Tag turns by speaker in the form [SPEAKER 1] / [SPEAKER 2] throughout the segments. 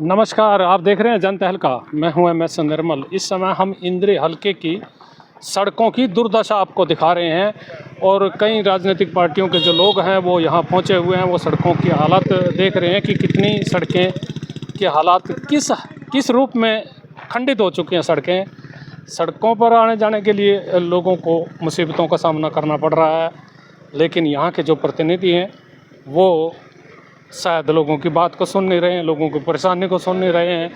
[SPEAKER 1] नमस्कार, आप देख रहे हैं जनता हल्का। मैं हूं MS निर्मल। इस समय हम इंद्री हल्के की सड़कों की दुर्दशा आपको दिखा रहे हैं और कई राजनीतिक पार्टियों के जो लोग हैं वो यहां पहुंचे हुए हैं। वो सड़कों की हालत देख रहे हैं कि कितनी सड़कें की हालात किस रूप में खंडित हो चुकी हैं। सड़कों पर आने जाने के लिए लोगों को मुसीबतों का सामना करना पड़ रहा है, लेकिन यहाँ के जो प्रतिनिधि हैं वो शायद लोगों की बात को सुन नहीं रहे हैं, लोगों की परेशानी को सुन नहीं रहे हैं,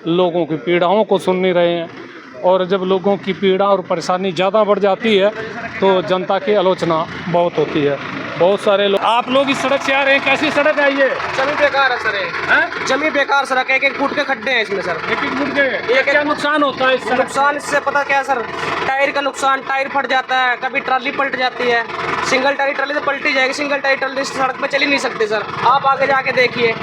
[SPEAKER 1] लोगों की पीड़ाओं को सुन नहीं रहे हैं। और जब लोगों की पीड़ा और परेशानी ज़्यादा बढ़ जाती है तो जनता की आलोचना बहुत होती है। बहुत सारे लोग, आप लोग इस सड़क से आ रहे हैं, कैसी सड़क है ये?
[SPEAKER 2] जमी बेकार है सर, जमी बेकार सड़क है। एक फुट के खड्डे हैं इसमें सर,
[SPEAKER 1] एक फुट के। क्या नुकसान होता है इस सड़क?
[SPEAKER 2] नुकसान इससे पता क्या है सर, टायर का नुकसान, टायर फट जाता है, कभी ट्राली पलट जाती है। सिंगल टायर ट्राली तो पलटी जाएगी, सिंगल टायर ट्राली सड़क पे चल ही नहीं सकते सर। आप आगे जाके देखिए,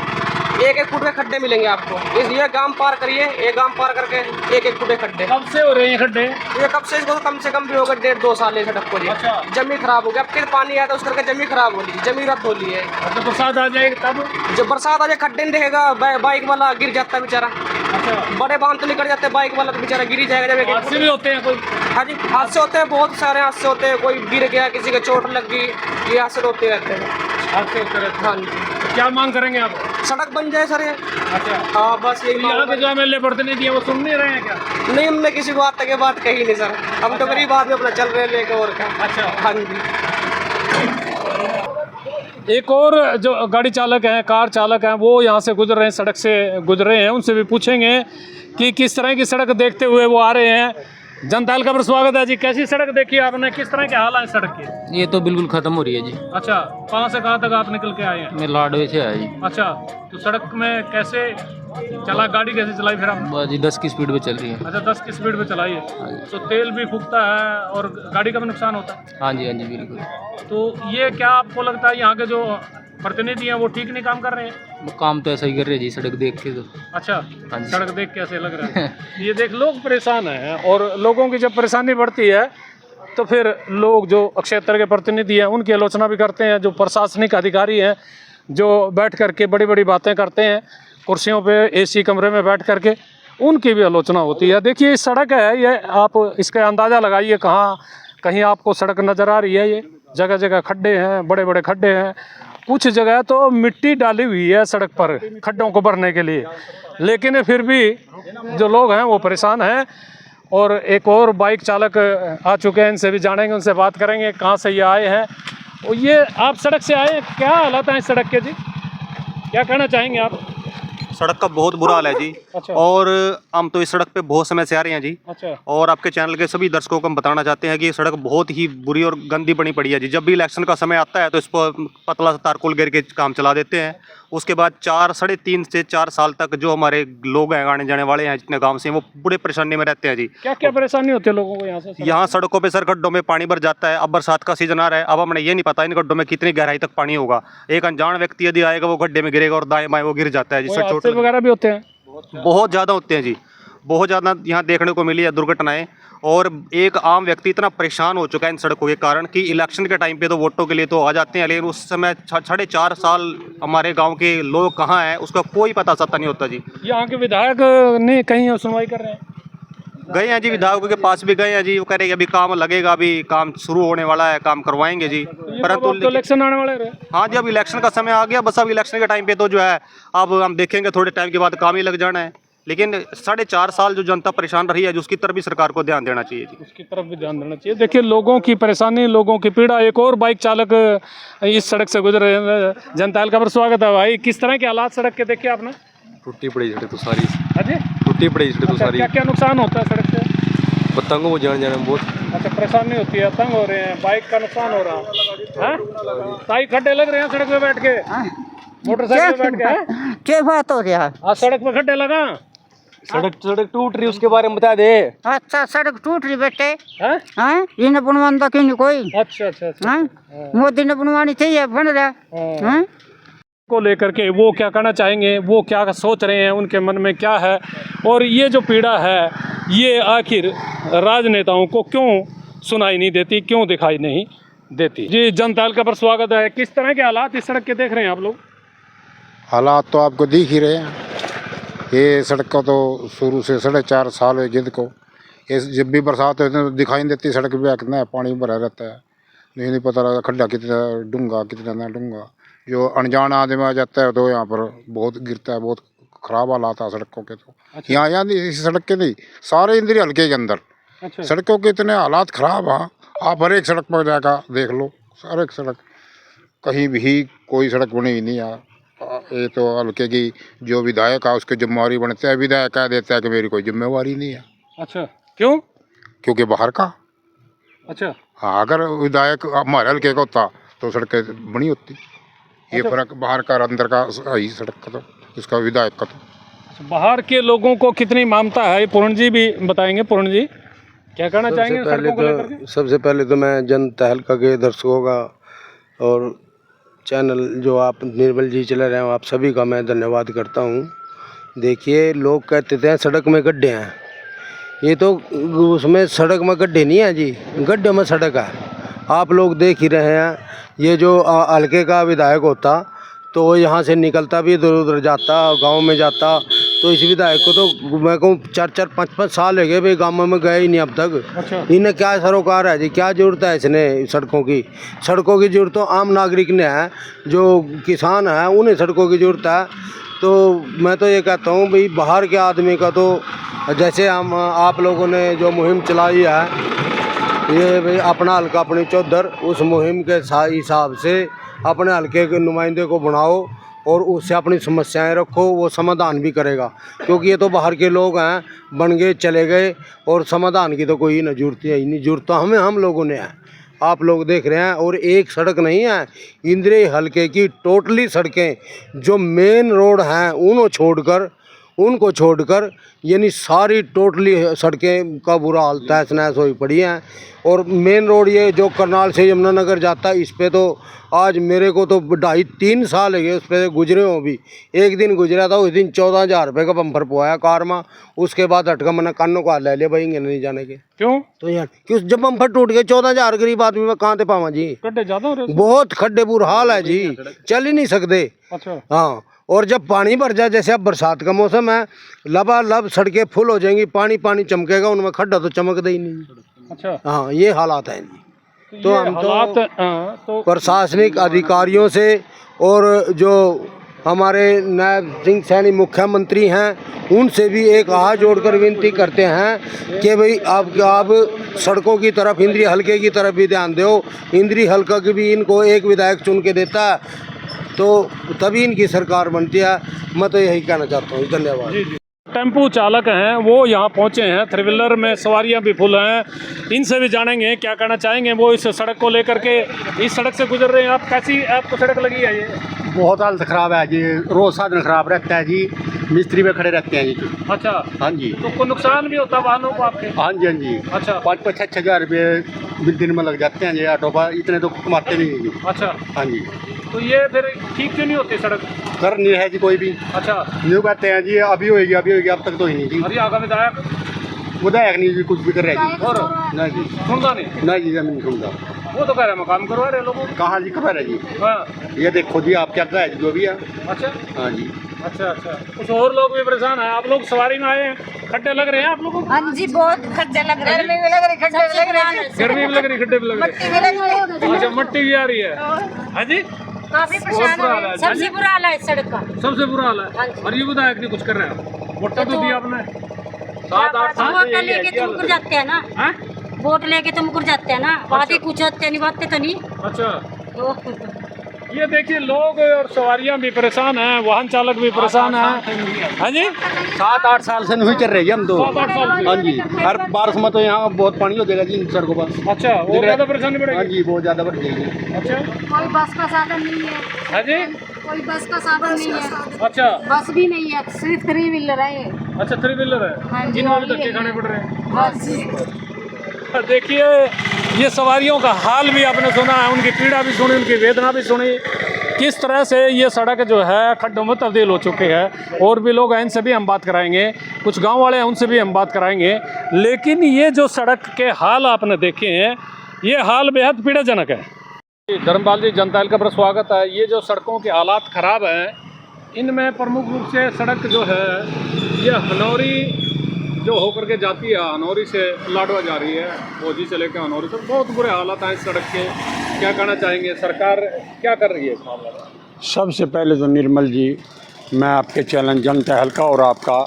[SPEAKER 2] एक फुट के खड्डे मिलेंगे आपको। ये गांव पार करिए, ये गांव पार करके एक फुट के खड्डे।
[SPEAKER 1] कब से हो रहे हैं खड्डे? ये
[SPEAKER 2] कब से, इसको कम से कम भी होगा 1.5-2 साल सड़क को जी।
[SPEAKER 1] अच्छा।
[SPEAKER 2] जमी खराब हो गया, अब फिर पानी आया तो उस करके जमी खराब हो ली, जमी रद्द हो ली है।
[SPEAKER 1] तो बरसात आ जाएगी तब?
[SPEAKER 2] जब बरसात आ जाए खड्डे नहीं देखेगा, बाइक वाला गिर जाता है बेचारा। अच्छा। बड़े बांध तो निकल जाते हैं, बाइक वाला तो बेचारा गिर ही जाएगा। जब
[SPEAKER 1] हादसे भी होते हैं कोई?
[SPEAKER 2] हाँ जी, हादसे होते हैं, बहुत सारे हादसे होते हैं। कोई गिर गया, किसी को चोट लग गई, ये हादसे होते रहते हैं।
[SPEAKER 1] हादसे होते रहते हैं।
[SPEAKER 2] हाँ जी।
[SPEAKER 1] क्या मांग करेंगे आप?
[SPEAKER 2] सड़क बन जाए सर ये।
[SPEAKER 1] अच्छा।
[SPEAKER 2] हाँ बस यही।
[SPEAKER 1] यहाँ के जो MLA प्रतिनिधि हैं वो सुन नहीं रहे हैं क्या?
[SPEAKER 2] नहीं, हमने किसी बात तक बात कही नहीं सर, हम तो गरीब आदमी अपना चल रहे हैं लेके और क्या।
[SPEAKER 1] अच्छा।
[SPEAKER 2] हाँ जी।
[SPEAKER 1] एक और जो गाड़ी चालक हैं, कार चालक हैं, वो यहाँ से गुजर रहे हैं, सड़क से गुजर रहे हैं। उनसे भी पूछेंगे कि किस तरह की सड़क देखते हुए वो आ रहे हैं। जनता हल्का पर स्वागत है जी। कैसी सड़क देखी आपने, किस तरह के हाल है सड़क के?
[SPEAKER 3] ये तो बिल्कुल खत्म हो रही है जी।
[SPEAKER 1] अच्छा, कहाँ से कहाँ तक आप निकल के आए हैं?
[SPEAKER 3] मैं लाडवे से आया जी।
[SPEAKER 1] अच्छा, तो सड़क में कैसे चला, गाड़ी कैसे चलाई फिर आपने?
[SPEAKER 3] बस जी 10 की स्पीड पे चल रही है।
[SPEAKER 1] अच्छा, 10 की स्पीड पे चलाई है तो तेल भी फूकता है और गाड़ी का भी नुकसान होता है।
[SPEAKER 3] हाँ जी बिल्कुल।
[SPEAKER 1] तो ये क्या आपको लगता है यहाँ के जो प्रतिनिधि हैं वो ठीक नहीं काम कर रहे हैं?
[SPEAKER 3] वो काम तो ऐसा ही कर रहे हैं जी, सड़क देख के तो।
[SPEAKER 1] अच्छा,
[SPEAKER 3] हाँ जी।
[SPEAKER 1] सड़क देख के ऐसे लग रहा है। ये देख, लोग परेशान हैं और लोगों की जब परेशानी बढ़ती है तो फिर लोग जो क्षेत्र के प्रतिनिधि हैं उनकी आलोचना भी करते हैं। जो प्रशासनिक अधिकारी हैं जो बैठ करके बड़ी बड़ी बातें करते हैं कुर्सियों पे, AC कमरे में बैठ करके, उनकी भी आलोचना होती है। देखिए इस सड़क है ये, आप इसका अंदाज़ा लगाइए, कहाँ कहीं आपको सड़क नज़र आ रही है? ये जगह जगह खड्डे हैं, बड़े बड़े खड्डे हैं। कुछ जगह तो मिट्टी डाली हुई है सड़क पर खड्डों को भरने के लिए, लेकिन फिर भी जो लोग हैं वो परेशान हैं। और एक और बाइक चालक आ चुके हैं, इनसे भी जानेंगे, उनसे बात करेंगे कहाँ से ये आए हैं। और ये आप सड़क से आए, क्या हालात हैं इस सड़क के जी, क्या कहना चाहेंगे आप?
[SPEAKER 4] सड़क का बहुत बुरा हाल है जी।
[SPEAKER 1] अच्छा।
[SPEAKER 4] और हम तो इस सड़क पे बहुत समय से आ रहे हैं जी।
[SPEAKER 1] अच्छा।
[SPEAKER 4] और आपके चैनल के सभी दर्शकों को हम बताना चाहते हैं कि ये सड़क बहुत ही बुरी और गंदी बनी पड़ी है जी। जब भी इलेक्शन का समय आता है तो इस पर पतला सा तारकोल गिर के काम चला देते हैं। उसके बाद 3.5 से 4 साल तक जो हमारे लोग हैं, आने जाने वाले हैं जितने गाँव से, वो बड़े परेशानी में रहते हैं जी।
[SPEAKER 1] क्या क्या परेशानी होती है लोगों को यहाँ से?
[SPEAKER 4] यहाँ सड़कों पे सर गड्ढों में पानी भर जाता है। अब बरसात का सीजन आ रहा है, अब हमें ये नहीं पता इन गड्ढों में कितनी गहराई तक पानी होगा। एक अनजान व्यक्ति यदि आएगा वो गड्ढे में गिरेगा और दाएं बाएं वो गिर जाता है जी। सर चोट
[SPEAKER 1] वगैरह भी होते हैं?
[SPEAKER 4] बहुत ज़्यादा होते हैं जी, बहुत ज़्यादा यहाँ देखने को मिली है दुर्घटनाएं। और एक आम व्यक्ति इतना परेशान हो चुका है इन सड़कों के कारण कि इलेक्शन के टाइम पे तो वोटों के लिए तो आ जाते हैं, लेकिन उस समय 4.5 साल हमारे गांव के लोग कहाँ हैं उसका कोई पता सत्ता नहीं होता जी।
[SPEAKER 1] यहाँ के विधायक नहीं कहीं सुनवाई कर रहे हैं?
[SPEAKER 4] गए हैं जी, विधायकों के पास भी गए हैं जी। वो कह रहे हैं अभी काम लगेगा, अभी काम शुरू होने वाला है, काम करवाएंगे जी।
[SPEAKER 1] परंतु इलेक्शन आने वाले रहे।
[SPEAKER 4] हाँ जी, अब इलेक्शन का समय आ गया, बस अब इलेक्शन के टाइम पे तो जो है अब हम देखेंगे थोड़े टाइम के बाद काम ही लग जाना है। लेकिन 4.5 साल जो जनता परेशान रही है जो उसकी तरफ भी सरकार को ध्यान देना चाहिए जी।
[SPEAKER 1] उसकी तरफ भी ध्यान देना चाहिए। देखिए लोगों की परेशानी, लोगों की पीड़ा। एक और बाइक चालक इस सड़क से गुजर रहे हैं। जनता हल्का पर स्वागत है भाई। किस तरह के हालात सड़क के देखे आपने?
[SPEAKER 5] टूटी पड़ी सड़क तो सारी।
[SPEAKER 1] अजी
[SPEAKER 5] टूटी पड़ी सड़क तो सारी।
[SPEAKER 1] क्या क्या नुकसान होता है सड़क से?
[SPEAKER 5] पतंगों को जाने में बहुत।
[SPEAKER 1] अच्छा, परेशानी होती है, तंग हो रहे हैं, बाइक का नुकसान हो रहा है। ताई खड्डे लग रहे हैं सड़क पे बैठ के, मोटरसाइकिल पे बैठ के।
[SPEAKER 6] क्या बात हो रहा है?
[SPEAKER 1] आज सड़क पे खड्डे लगा,
[SPEAKER 5] सड़क टूट रही, उसके बारे में बता दे।
[SPEAKER 6] अच्छा, सड़क टूट रही बेटे
[SPEAKER 1] हैं?
[SPEAKER 6] हैं? इन्हें बनवाना क्यों नहीं कोई?
[SPEAKER 1] अच्छा अच्छा अच्छा।
[SPEAKER 6] हैं? मोदी ने बनवानी चाहिए, बन रहा हैं?
[SPEAKER 1] को लेकर के वो क्या कहना चाहेंगे, वो क्या सोच रहे हैं, उनके मन में क्या है, और ये जो पीड़ा है ये आखिर राजनेताओं को क्यों सुनाई नहीं देती, क्यों दिखाई नहीं देती जी। जनता हल्का पर स्वागत है। किस तरह के हालात इस सड़क के देख रहे हैं आप लोग?
[SPEAKER 7] हालात तो आपको दिख ही रहे हैं, ये सड़क का तो शुरू से 4.5 साल है जिद को। इस जब भी बरसात होती है तो दिखाई नहीं देती सड़क पे, कितना पानी भरा रहता है, नहीं पता लगता खड्डा कितना डूंगा कितना ना डूंगा। जो अनजान आदमी आ जाता है तो यहाँ पर बहुत गिरता है, बहुत ख़राब हालात है सड़कों के। तो यहाँ नहीं, इस सड़क के नहीं, सारे इंद्री हल्के के अंदर सड़कों के इतने हालात ख़राब हैं। आप हर एक सड़क पर जाकर देख लो, हर एक सड़क कहीं भी कोई सड़क बनी ही नहीं है। ये तो हल्के की जो विधायक है उसकी जिम्मेवारी बनते हैं, विधायक कह देता है कि मेरी कोई जिम्मेवारी नहीं है।
[SPEAKER 1] अच्छा, क्यों?
[SPEAKER 7] क्योंकि बाहर का।
[SPEAKER 1] अच्छा
[SPEAKER 7] हाँ, अगर विधायक हमारे हल्के का होता तो सड़कें बनी होती। ये फर्क बाहर का अंदर का ही सड़क का, तो इसका विधायक का। तो
[SPEAKER 1] बाहर के लोगों को कितनी मानता है ये पूर्ण जी भी बताएंगे। पूर्ण जी क्या कहना चाहेंगे सड़कों को लेकर के?
[SPEAKER 8] सबसे पहले तो मैं जनता हल्का के दर्शकों का और चैनल जो आप निर्मल जी चला रहे हो आप सभी का मैं धन्यवाद करता हूँ। देखिए, लोग कहते थे सड़क में गड्ढे हैं, ये तो उसमें सड़क में गड्ढे नहीं हैं जी, गड्ढे में सड़क है। आप लोग देख ही रहे हैं, ये जो हल्के का विधायक होता तो वो यहाँ से निकलता भी इधर उधर जाता, गांव में जाता, तो इस विधायक को तो मैं कहूँ 4-4, 5-5 साल हो गए भाई, गाँव में गए ही नहीं अब तक।
[SPEAKER 1] अच्छा।
[SPEAKER 8] इन्हें क्या सरोकार है जी, क्या जरूरत है इसने सड़कों की जरूरत तो आम नागरिक ने है, जो किसान है उन्हें सड़कों की जरूरत है। तो मैं तो ये कहता हूँ भाई, बाहर के आदमी का तो जैसे हम आप लोगों ने जो मुहिम चलाई है, ये भाई अपना हल्का अपनी चौधर, उस मुहिम के हिसाब से अपने हल्के के नुमाइंदे को बनाओ और उससे अपनी समस्याएं रखो, वो समाधान भी करेगा। क्योंकि ये तो बाहर के लोग हैं, बन गए चले गए और समाधान की तो कोई ना जरूरत है ही नहीं। जरूरत तो हम लोगों ने है, आप लोग देख रहे हैं। और एक सड़क नहीं है, इंद्री हल्के की टोटली सड़कें जो मेन रोड हैं उनको छोड़कर यानी सारी टोटली सड़कें का बुरा हाल तहस नहस हुई पड़ी हैं। और मेन रोड ये जो करनाल से यमुनानगर जाता है, इस पे तो आज मेरे को तो 2.5-3 साल हो गए उस पर गुजरे हो। भी एक दिन गुजरा था, उस दिन 14,000 रुपये का बम्पर पवाया कार में। उसके बाद हटका मैंने कानों को हाथ ले लिया भाई, नहीं जाने के।
[SPEAKER 1] क्यों?
[SPEAKER 8] तो यार क्यों, जब बम्पर टूट गए 14,000 गरीब आदमी में कहाँ से पावा जी?
[SPEAKER 1] गड्ढे ज्यादा हो रहे हैं?
[SPEAKER 8] बहुत खड्डे बुरा हाल है जी, चल ही नहीं सकते।
[SPEAKER 1] अच्छा।
[SPEAKER 8] हाँ, और जब पानी भर जाए, जैसे अब बरसात का मौसम है, लबालब सड़कें फुल हो जाएंगी, पानी चमकेगा, उनमें खड्डा तो चमकता ही नहीं।
[SPEAKER 1] अच्छा।
[SPEAKER 8] हाँ, ये हालात हैं जी। तो हम तो प्रशासनिक अधिकारियों से और जो हमारे नायब सिंह सैनी मुख्यमंत्री हैं उनसे भी एक हाथ जोड़कर विनती करते हैं कि भाई आप सड़कों की तरफ, इंद्री हल्के की तरफ भी ध्यान दो। इंद्री हल्का की भी इनको एक विधायक चुन के देता है तो तभी इनकी सरकार बनती है। मैं तो यही कहना चाहता हूँ। धन्यवाद।
[SPEAKER 1] टेम्पू चालक हैं वो यहाँ पहुँचे हैं, 3 व्हीलर में सवारियाँ भी फुल हैं, इनसे भी जानेंगे क्या कहना चाहेंगे वो इस सड़क को लेकर के। इस सड़क से गुजर रहे हैं आप, कैसी आपको सड़क लगी है ये?
[SPEAKER 9] बहुत हालत ख़राब है जी, रोज़ साधन ख़राब रहता है जी, मिस्त्री पे खड़े रहते हैं जी।
[SPEAKER 1] अच्छा।
[SPEAKER 9] हाँ जी।
[SPEAKER 1] तो कोई नुकसान भी होता है वाहनों को आपके?
[SPEAKER 9] हाँ जी, हाँ जी।
[SPEAKER 1] अच्छा।
[SPEAKER 9] 5-6 हज़ार रुपये दिन में लग जाते हैं जी ऑटो पर, इतने तो कमाते नहीं जी।
[SPEAKER 1] अच्छा।
[SPEAKER 9] हाँ जी।
[SPEAKER 1] तो ये फिर ठीक क्यों नहीं होती सड़क?
[SPEAKER 9] कर नहीं है जी कोई भी।
[SPEAKER 1] अच्छा।
[SPEAKER 9] न्यू कहते हैं जी अभी होएगी, अब तक तो ही नहीं जी।
[SPEAKER 1] अभी आगा विधायक
[SPEAKER 9] नहीं जी, कुछ भी कर रहे हैं जी।
[SPEAKER 1] और
[SPEAKER 9] नहीं जी,
[SPEAKER 1] सुनता नहीं
[SPEAKER 9] जी, नहीं सुनता।
[SPEAKER 1] वो तो कह रहे हैं काम करवा रहे लोगों को।
[SPEAKER 9] कहाँ जी करवा रहे जी?
[SPEAKER 1] हाँ।
[SPEAKER 9] ये देखो जी, आप क्या कहे जो भी है।
[SPEAKER 1] अच्छा।
[SPEAKER 9] हाँ जी।
[SPEAKER 1] अच्छा। कुछ और लोग भी परेशान हैं? आप लोग सवारी में आए हैं, खड्डे लग रहे हैं आप लोगों को?
[SPEAKER 10] हाँ जी, बहुत खड्डे लग रहे हैं, गर्मी भी लग रही, खड्डे भी लग रहे हैं,
[SPEAKER 1] गर्मी भी लग रही, खड्डे भी लग रहे। अच्छा, मट्टी भी आ रही है। हाँ जी,
[SPEAKER 10] काफी परेशान है, सबसे बुरा हाल है सड़क का,
[SPEAKER 1] सबसे बुरा हाल है। और ये विधायक नहीं कुछ कर रहे हैं? वोट तो दिया आपने 7-8 साल।
[SPEAKER 10] वोट लेके तो मुकर जाते हैं ना, वोट लेके तो मुकर जाते हैं ना, बातें कुछ होते नहीं, बातें तो नहीं।
[SPEAKER 1] अच्छा। ये देखिए, लोग और सवारियां भी परेशान हैं, वाहन चालक भी परेशान हैं। हाँ जी,
[SPEAKER 9] 7-8 साल से नहीं चल रही है हम तो।
[SPEAKER 1] 7-8 साल से।
[SPEAKER 9] हाँ जी, हर बारिश में तो यहाँ बहुत पानी हो जाएगा जी सड़कों पर।
[SPEAKER 1] अच्छा, वो ज़्यादा परेशानी बढ़ेगी?
[SPEAKER 9] हाँ जी, बहुत ज़्यादा बढ़ जाएगी।
[SPEAKER 1] अच्छा।
[SPEAKER 10] कोई बस का साधन नहीं है।
[SPEAKER 1] हाँ जी,
[SPEAKER 10] कोई बस का साधन नहीं है।
[SPEAKER 1] अच्छा।
[SPEAKER 10] बस भी नहीं है, सिर्फ 3 व्हीलर है ये।
[SPEAKER 1] अच्छा, 3 व्हीलर है।
[SPEAKER 10] हाँ जी,
[SPEAKER 1] जिनमें भी धक्के खाने पड़ रहे हैं।
[SPEAKER 10] बस जी।
[SPEAKER 1] देखिए, ये सवारियों का हाल भी आपने सुना है, उनकी पीड़ा भी सुनी, उनकी वेदना भी सुनी, किस तरह से ये सड़क जो है खड्डों में तब्दील हो चुके हैं। और भी लोग हैं, इनसे भी हम बात कराएंगे, कुछ गांव वाले हैं उनसे भी हम बात कराएंगे। लेकिन ये जो सड़क के हाल आपने देखे हैं, ये हाल बेहद पीड़ाजनक है। धर्मपाल जी, जनता हल्का पर स्वागत है। ये जो सड़कों के हालात ख़राब हैं, इनमें प्रमुख रूप से सड़क जो है ये हनौरी जो होकर के जाती है, हनौरी से लाडवा जा रही है, भोजी से लेकर हनौरी तक बहुत बुरे हालात हैं इस सड़क के। क्या कहना चाहेंगे, सरकार क्या कर रही है इस मामले में?
[SPEAKER 9] सबसे पहले तो निर्मल जी, मैं आपके चैनल जनता हल्का और आपका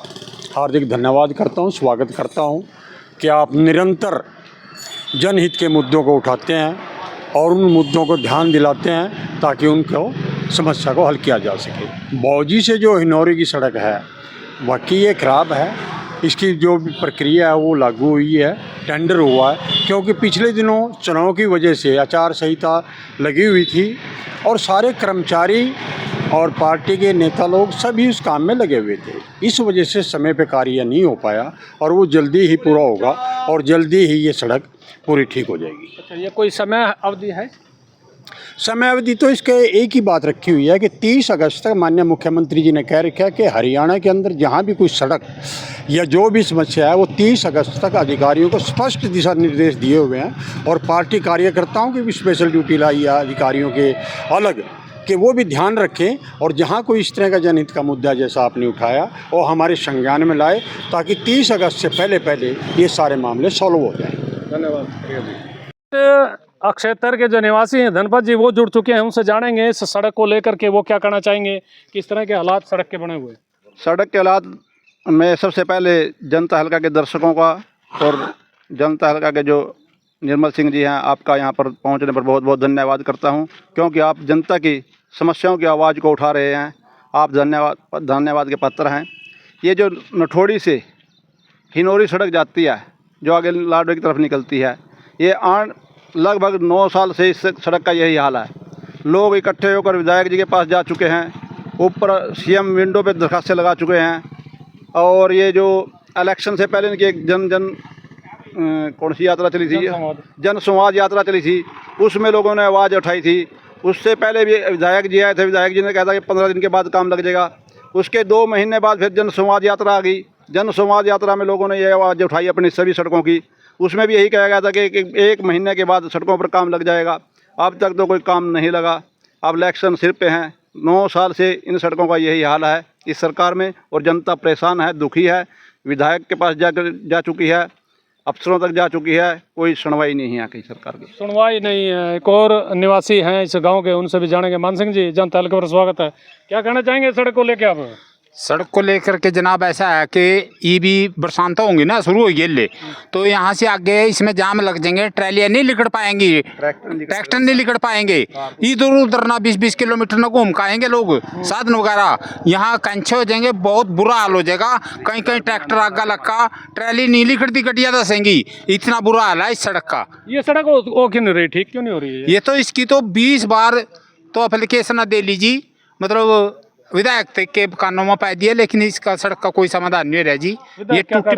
[SPEAKER 9] हार्दिक धन्यवाद करता हूं, स्वागत करता हूं कि आप निरंतर जनहित के मुद्दों को उठाते हैं और उन मुद्दों को ध्यान दिलाते हैं ताकि उनको समस्या को हल किया जा सके। भौजी से जो हिनौरी की सड़क है वाकई ये ख़राब है। इसकी जो भी प्रक्रिया है वो लागू हुई है, टेंडर हुआ है, क्योंकि पिछले दिनों चुनाव की वजह से आचार संहिता लगी हुई थी और सारे कर्मचारी और पार्टी के नेता लोग सभी उस काम में लगे हुए थे। इस वजह से समय पे कार्य नहीं हो पाया और वो जल्दी ही पूरा होगा और जल्दी ही ये सड़क पूरी ठीक हो जाएगी।
[SPEAKER 1] अच्छा, ये कोई समय अवधि है?
[SPEAKER 9] समय अवधि तो इसके एक ही बात रखी हुई है कि 30 अगस्त तक माननीय मुख्यमंत्री जी ने कह रखा है कि हरियाणा के अंदर जहाँ भी कोई सड़क या जो भी समस्या है वो 30 अगस्त तक अधिकारियों को स्पष्ट दिशा निर्देश दिए हुए हैं और पार्टी कार्यकर्ताओं की भी स्पेशल ड्यूटी लाई है अधिकारियों के अलग, कि वो भी ध्यान रखें और जहाँ कोई इस तरह का जनहित का मुद्दा जैसा आपने उठाया वो हमारे संज्ञान में लाए ताकि 30 अगस्त से पहले ये सारे मामले सॉल्व हो जाएँ।
[SPEAKER 1] धन्यवाद। अक्षेत्र के जो निवासी हैं धनपत जी, वो जुड़ चुके हैं, उनसे जानेंगे इस सड़क को लेकर के वो क्या कहना चाहेंगे, किस तरह के हालात सड़क के बने हुए।
[SPEAKER 11] सड़क के हालात में सबसे पहले जनता हल्का के दर्शकों का और जनता हल्का के जो निर्मल सिंह जी हैं, आपका यहाँ पर पहुँचने पर बहुत बहुत धन्यवाद करता हूँ, क्योंकि आप जनता की समस्याओं की आवाज़ को उठा रहे हैं। आप धन्यवाद के पात्र हैं। ये जो नठोड़ी से हिनौरी सड़क जाती है जो आगे लाडवा की तरफ निकलती है, ये लगभग 9 साल से इस सड़क का यही हाल है। लोग इकट्ठे होकर विधायक जी के पास जा चुके हैं, ऊपर सीएम विंडो पे दरखास्तें लगा चुके हैं और ये जो इलेक्शन से पहले इनकी एक कौन सी यात्रा चली थी, जन संवाद यात्रा चली थी, उसमें लोगों ने आवाज़ उठाई थी। उससे पहले भी विधायक जी आए थे, विधायक जी ने कहा था कि 15 दिन के बाद काम लग जाएगा। उसके 2 महीने बाद फिर जन संवाद यात्रा आ गई। जन संवाद यात्रा में लोगों ने ये आवाज़ उठाई अपनी सभी सड़कों की। उसमें भी यही कहा गया था कि 1 महीने के बाद सड़कों पर काम लग जाएगा। अब तक तो कोई काम नहीं लगा। अब इलेक्शन सिर पे हैं। 9 साल से इन सड़कों का यही हाल है इस सरकार में और जनता परेशान है, दुखी है। विधायक के पास जा चुकी है, अफसरों तक जा चुकी है, कोई सुनवाई नहीं है यहाँ की सरकार की। सुनवाई
[SPEAKER 1] नहीं है। एक और निवासी हैं इस गाँव के, उनसे भी जानेंगे। मान सिंह जी, जनता हल्के पर स्वागत है। क्या कहना चाहेंगे सड़क को लेकर आप?
[SPEAKER 12] सड़क को लेकर के जनाब ऐसा है कि ये भी बरसात होंगी ना, शुरू होगी ले, तो यहाँ से आगे इसमें जाम लग जाएंगे, ट्रैलियाँ नहीं निकल पाएंगी, ट्रैक्टर नहीं निकल पाएंगे, इधर उधर ना 20-20 किलोमीटर ना घूम पाएंगे लोग, साधन वगैरह यहाँ कंचे हो जाएंगे, बहुत बुरा हाल हो जाएगा। कहीं कहीं ट्रैक्टर आगा लगा, ट्रैली नहीं निकलती, गड्डियाँ दसेंगी, इतना बुरा हाल है इस सड़क का।
[SPEAKER 1] ये सड़क वो क्यों नहीं रही, ठीक क्यों नहीं हो रही है?
[SPEAKER 12] ये तो इसकी तो 20 बार तो एप्लीकेशन दे लीजिए, मतलब विधायक तक के कानों में पाई दिया, लेकिन इसका सड़क का कोई समाधान नहीं रहा जी। ये टूटी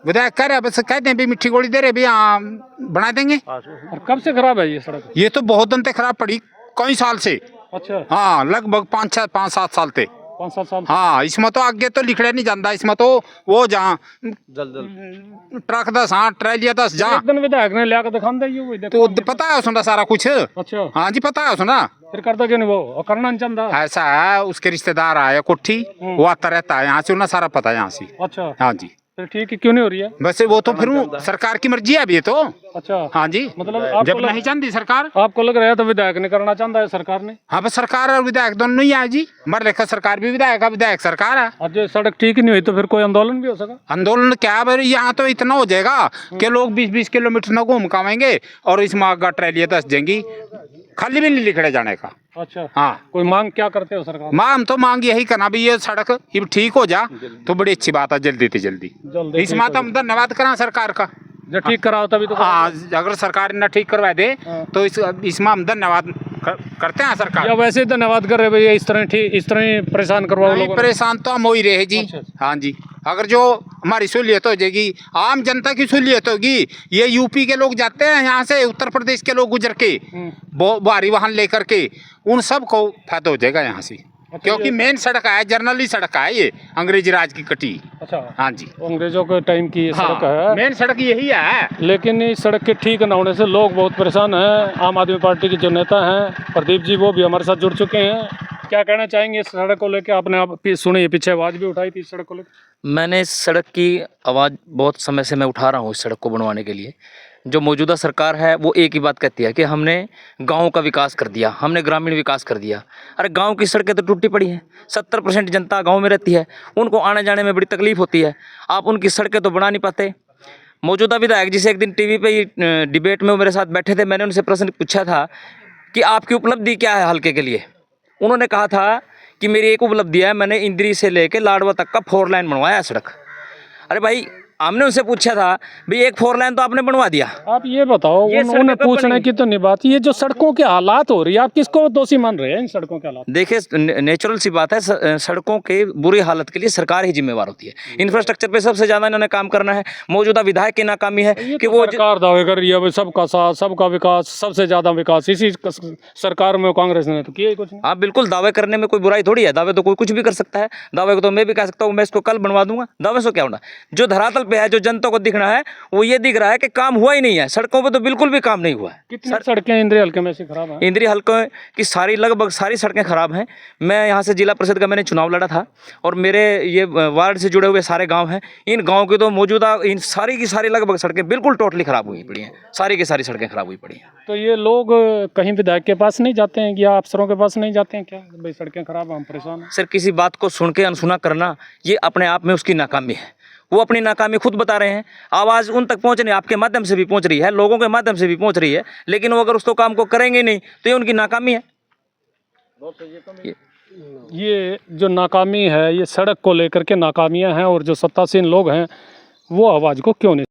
[SPEAKER 12] विधायक कह रहे, बस कहते हैं भी मिट्टी गोली दे रहे भी, हाँ बना देंगे।
[SPEAKER 1] और कब से खराब है ये सड़क?
[SPEAKER 12] ये तो बहुत दिन तक खराब पड़ी, कई साल से।
[SPEAKER 1] अच्छा।
[SPEAKER 12] हाँ, लगभग 5-7 साल थे।
[SPEAKER 1] 5-7 साल।
[SPEAKER 12] हाँ, इसमें तो आगे तो लिखड़ा नहीं जाता, इसमें तो वो जहाँ ट्रक 10, हाँ ट्रैलिया 10 जहाँ
[SPEAKER 1] विधायक ने लिया दिखा दिया,
[SPEAKER 12] तो पता है उसका सारा कुछ।
[SPEAKER 1] अच्छा।
[SPEAKER 12] हाँ जी, पता है उसना,
[SPEAKER 1] फिर करता क्यों नहीं वो, और करना नहीं चाहता?
[SPEAKER 12] ऐसा है, उसके रिश्तेदार आए कोठी, वो आता रहता है यहाँ से, उन्हें सारा पता है यहाँ से।
[SPEAKER 1] अच्छा।
[SPEAKER 12] हाँ जी,
[SPEAKER 1] फिर ठीक है, क्यों नहीं हो रही है?
[SPEAKER 12] वैसे वो तो फिर सरकार की मर्जी है अभी ये तो।
[SPEAKER 1] अच्छा।
[SPEAKER 12] हाँ जी,
[SPEAKER 1] मतलब
[SPEAKER 12] जब नहीं चाहती सरकार,
[SPEAKER 1] आपको लग रहा है तो विधायक ने करना चाहता है सरकार ने?
[SPEAKER 12] हाँ, बस सरकार और विधायक दोनों ही है जी, मर लेखा सरकार भी विधायक है, विधायक सरकार है।
[SPEAKER 1] और जो सड़क ठीक नहीं हुई तो फिर कोई आंदोलन भी हो सका?
[SPEAKER 12] आंदोलन क्या है, यहाँ तो इतना हो जाएगा कि लोग 20-20 किलोमीटर न घूम पाएंगे और इसमें आगा ट्रैलियाँ 10 जाएंगी, खाली भी नहीं लिखड़े जाने का।
[SPEAKER 1] अच्छा।
[SPEAKER 12] हाँ,
[SPEAKER 1] कोई मांग क्या करते हो सरकार?
[SPEAKER 12] मांग तो मांग यही करना भी ये सड़क ये ठीक हो जा तो बड़ी अच्छी बात है, जल्दी से जल्दी। इसमें तो हम धन्यवाद करा सरकार का,
[SPEAKER 1] जो ठीक कराओ तभी तो।
[SPEAKER 12] हाँ, अगर सरकार ने ठीक करवा दे तो इसमें हम धन्यवाद करते हैं सरकार।
[SPEAKER 1] या वैसे धन्यवाद कर रहे भैया, इस तरह परेशान करवाओ लोगों।
[SPEAKER 12] परेशान तो हम हो ही रहे जी। हाँ जी, अगर जो हमारी सहूलियत हो जाएगी, आम जनता की सहूलियत होगी, ये यूपी के लोग जाते हैं यहाँ से, उत्तर प्रदेश के लोग गुजर के भारी वाहन लेकर के, उन सब को फायदा हो जाएगा यहाँ से। क्योंकि मेन सड़क है, जर्नली सड़क है ये, अंग्रेजी राज की कटी।
[SPEAKER 1] अच्छा।
[SPEAKER 12] हाँ जी,
[SPEAKER 1] अंग्रेजों के टाइम की ये सड़क है,
[SPEAKER 12] मेन सड़क यही है।
[SPEAKER 1] लेकिन इस सड़क के ठीक न होने से लोग बहुत परेशान हैं। आम आदमी पार्टी के जो नेता हैं प्रदीप जी, वो भी हमारे साथ जुड़ चुके हैं। क्या कहना चाहेंगे इस सड़क को लेकर? आपने आप सुनी पीछे आवाज़ भी उठाई थी इस सड़क को लेकर।
[SPEAKER 3] मैंने इस सड़क की आवाज़ बहुत समय से मैं उठा रहा हूँ इस सड़क को बनवाने के लिए। जो मौजूदा सरकार है वो एक ही बात कहती है कि हमने गांव का विकास कर दिया, हमने ग्रामीण विकास कर दिया। अरे गांव की सड़कें तो टूटी पड़ी हैं। 70% जनता गांव में रहती है, उनको आने जाने में बड़ी तकलीफ होती है। आप उनकी सड़कें तो बना नहीं पाते। मौजूदा विधायक जिसे एक दिन टीवी पे ही डिबेट में वो मेरे साथ बैठे थे, मैंने उनसे प्रश्न पूछा था कि आपकी उपलब्धि क्या है हल्के के लिए। उन्होंने कहा था कि मेरी एक उपलब्धि है, मैंने इंद्री से लेकर लाडवा तक का 4 लाइन बनवाया है सड़क। अरे भाई, हमने उनसे पूछा था भाई एक 4 लाइन तो आपने बनवा दिया।
[SPEAKER 1] आप ये बताओ, उन्हें पूछने की तो नहीं बात, ये जो सड़कों के हालात हो रही है आप किसको दोषी मान रहे हैं इन सड़कों के हालात?
[SPEAKER 3] देखिए नेचुरल सी बात है, सड़कों के बुरी हालत के लिए सरकार ही जिम्मेवार होती है। इंफ्रास्ट्रक्चर पे सबसे ज्यादा इन्होंने काम करना है। मौजूदा विधायक की नाकामी है कि वो
[SPEAKER 1] सरकार दावे कर रही है सबका साथ, सबका विकास, सबसे ज्यादा विकास इसी सरकार में कांग्रेस ने तो किया ही कुछ नहीं।
[SPEAKER 3] हाँ बिल्कुल, दावे करने में कोई बुराई थोड़ी है। दावे तो कोई कुछ भी कर सकता है। दावे को तो मैं भी कह सकता हूँ मैं इसको कल बनवा दूंगा। दावे से क्या होना, जो धरातल पे है, जो जनता को दिखना है वो ये दिख रहा है कि काम हुआ ही नहीं है। सड़कों पे तो बिल्कुल भी काम नहीं हुआ है।
[SPEAKER 1] कितनी सड़कें इंद्री हल्के में से खराब हैं?
[SPEAKER 3] इंद्री हल्के की सारी, लगभग सारी सड़कें खराब हैं। मैं यहाँ से जिला परिषद का मैंने चुनाव लड़ा था और मेरे ये वार्ड से जुड़े हुए सारे गांव हैं। इन गांव की तो मौजूदा इन सारी की सारी लगभग सड़कें बिल्कुल टोटली खराब हुई पड़ी हैं। सारी की सारी सड़कें खराब हुई पड़ी हैं।
[SPEAKER 1] तो ये लोग कहीं विधायक के पास नहीं जाते हैं या अफसरों के पास नहीं जाते हैं क्या? भाई सड़कें खराब हैं, हम परेशान हैं।
[SPEAKER 3] सर, किसी बात को सुन के अनसुना करना ये अपने आप में उसकी नाकामी है। वो अपनी नाकामी खुद बता रहे हैं। आवाज़ उन तक पहुंच रही है, आपके माध्यम से भी पहुंच रही है, लोगों के माध्यम से भी पहुंच रही है, लेकिन वो अगर उसको काम को करेंगे नहीं तो ये उनकी नाकामी है।
[SPEAKER 1] ये जो नाकामी है, ये सड़क को लेकर के नाकामियां हैं और जो सत्तासीन लोग हैं वो आवाज़ को क्यों नहीं